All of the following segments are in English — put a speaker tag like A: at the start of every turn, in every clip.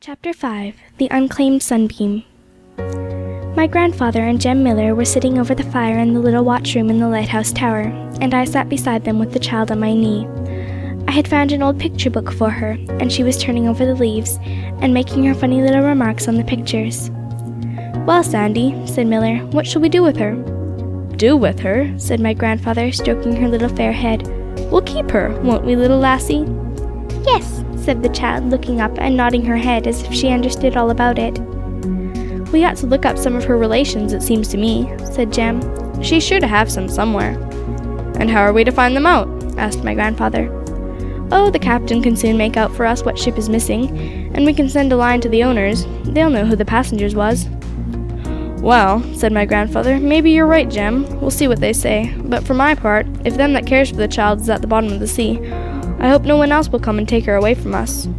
A: Chapter 5 The Unclaimed Sunbeam. My grandfather and Jem Miller were sitting over the fire in the little watchroom in the lighthouse tower, and I sat beside them with the child on my knee. I had found an old picture book for her, and she was turning over the leaves and making her funny little remarks on the pictures. "Well, Sandy," said Miller, "what shall we do with her?" "Do with her?" said my grandfather, stroking her little fair head. "We'll keep her, won't we, little lassie?" "Yes," said the child, looking up and nodding her head as if she understood all about it. "We ought to look up some of her relations, it seems to me," said Jem. "She's sure to have some somewhere." "And how are we to find them out?" asked my grandfather. "Oh, the captain can soon make out for us what ship is missing, and we can send a line to the owners. They'll know who the passengers was." "Well," said my grandfather, "maybe you're right, Jem. We'll see what they say. But for my part, if them that cares for the child is at the bottom of the sea, I hope no one else will come and take her away from us."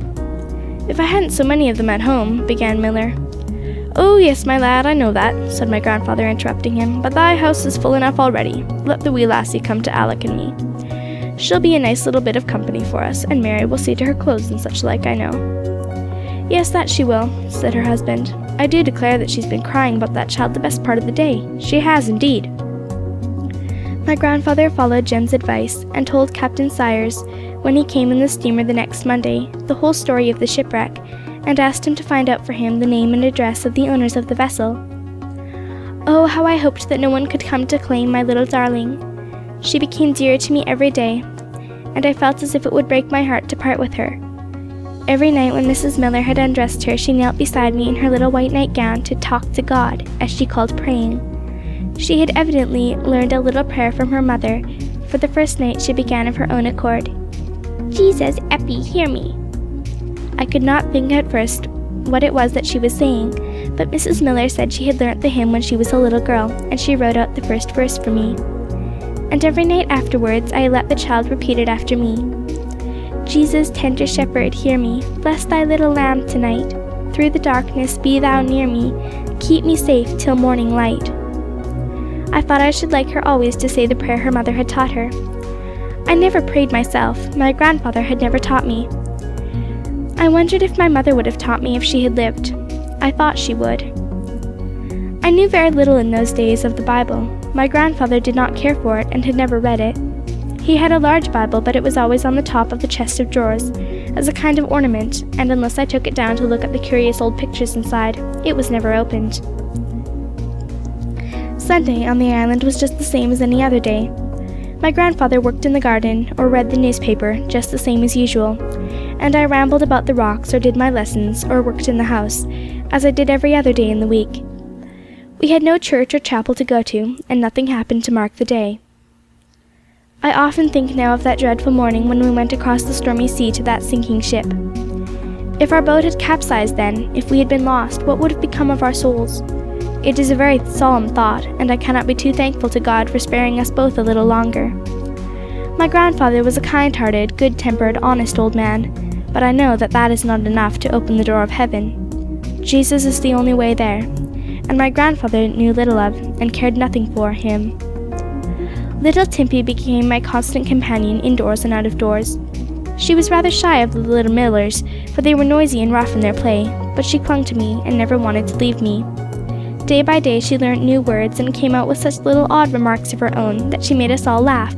A: "If I hadn't so many of them at home," began Miller. "Oh, yes, my lad, I know that," said my grandfather, interrupting him, "but thy house is full enough already. Let the wee lassie come to Alick and me. She'll be a nice little bit of company for us, and Mary will see to her clothes and such like, I know." "Yes, that she will," said her husband. "I do declare that she's been crying about that child the best part of the day. She has, indeed." My grandfather followed Jem's advice, and told Captain Sayers, when he came in the steamer the next Monday, the whole story of the shipwreck, and asked him to find out for him the name and address of the owners of the vessel. Oh, how I hoped that no one could come to claim my little darling. She became dearer to me every day, and I felt as if it would break my heart to part with her. Every night when Mrs. Miller had undressed her, she knelt beside me in her little white nightgown to talk to God, as she called praying. She had evidently learned a little prayer from her mother, for the first night she began of her own accord. "Jesus, Eppie, hear me." I could not think at first what it was that she was saying, but Mrs. Miller said she had learnt the hymn when she was a little girl, and she wrote out the first verse for me. And every night afterwards I let the child repeat it after me. "Jesus, tender shepherd, hear me. Bless thy little lamb tonight. Through the darkness be thou near me. Keep me safe till morning light." I thought I should like her always to say the prayer her mother had taught her. I never prayed myself. My grandfather had never taught me. I wondered if my mother would have taught me if she had lived. I thought she would. I knew very little in those days of the Bible. My grandfather did not care for it and had never read it. He had a large Bible, but it was always on the top of the chest of drawers, as a kind of ornament, and unless I took it down to look at the curious old pictures inside, it was never opened. Sunday on the island was just the same as any other day. My grandfather worked in the garden, or read the newspaper, just the same as usual, and I rambled about the rocks, or did my lessons, or worked in the house, as I did every other day in the week. We had no church or chapel to go to, and nothing happened to mark the day. I often think now of that dreadful morning when we went across the stormy sea to that sinking ship. If our boat had capsized then, if we had been lost, what would have become of our souls? It is a very solemn thought, and I cannot be too thankful to God for sparing us both a little longer. My grandfather was a kind-hearted, good-tempered, honest old man, but I know that that is not enough to open the door of heaven. Jesus is the only way there, and my grandfather knew little of, and cared nothing for, him. Little Timpy became my constant companion indoors and out of doors. She was rather shy of the little Millers, for they were noisy and rough in their play, but she clung to me and never wanted to leave me. Day by day she learnt new words and came out with such little odd remarks of her own that she made us all laugh.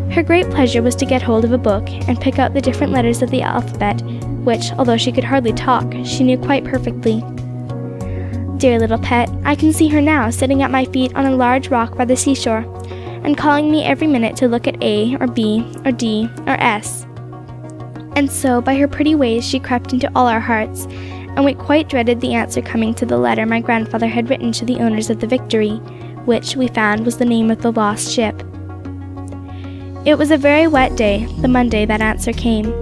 A: Her great pleasure was to get hold of a book and pick out the different letters of the alphabet, which, although she could hardly talk, she knew quite perfectly. Dear little pet, I can see her now sitting at my feet on a large rock by the seashore, and calling me every minute to look at A, or B, or D, or S. And so, by her pretty ways, she crept into all our hearts, and we quite dreaded the answer coming to the letter my grandfather had written to the owners of the Victory, which, we found, was the name of the lost ship. It was a very wet day, the Monday that answer came.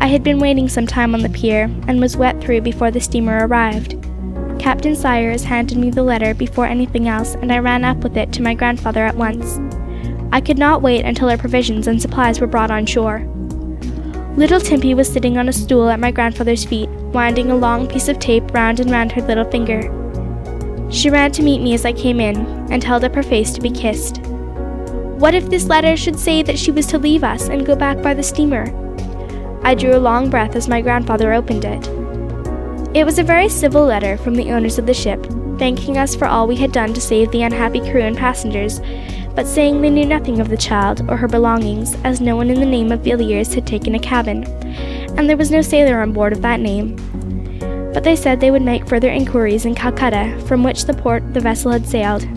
A: I had been waiting some time on the pier, and was wet through before the steamer arrived. Captain Sayers handed me the letter before anything else, and I ran up with it to my grandfather at once. I could not wait until our provisions and supplies were brought on shore. Little Timpy was sitting on a stool at my grandfather's feet, winding a long piece of tape round and round her little finger. She ran to meet me as I came in, and held up her face to be kissed. What if this letter should say that she was to leave us and go back by the steamer? I drew a long breath as my grandfather opened it. It was a very civil letter from the owners of the ship, thanking us for all we had done to save the unhappy crew and passengers, but saying they knew nothing of the child or her belongings, as no one in the name of Villiers had taken a cabin, and there was no sailor on board of that name. But they said they would make further inquiries in Calcutta, from which the port the vessel had sailed.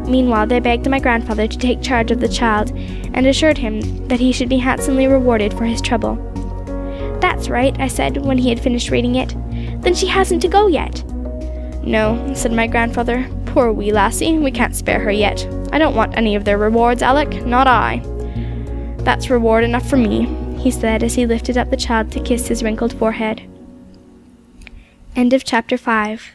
A: Meanwhile, they begged my grandfather to take charge of the child, and assured him that he should be handsomely rewarded for his trouble. "That's right," I said, when he had finished reading it. "Then she hasn't to go yet." "No," said my grandfather. "Poor wee lassie, we can't spare her yet. I don't want any of their rewards, Alec, not I." "That's reward enough for me," he said as he lifted up the child to kiss his wrinkled forehead. End of chapter 5.